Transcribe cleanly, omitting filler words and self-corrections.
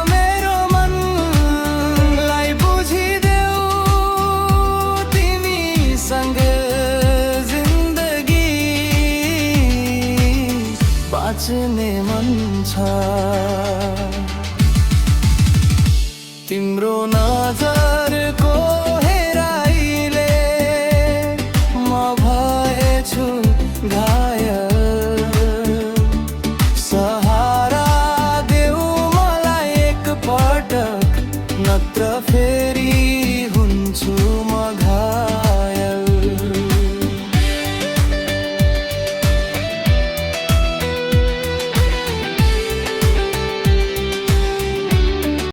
मेरो मनलाई बुझिदेऊ तिमीसँग जिन्दगी बाँच्ने मन छ। तिम्रो नाम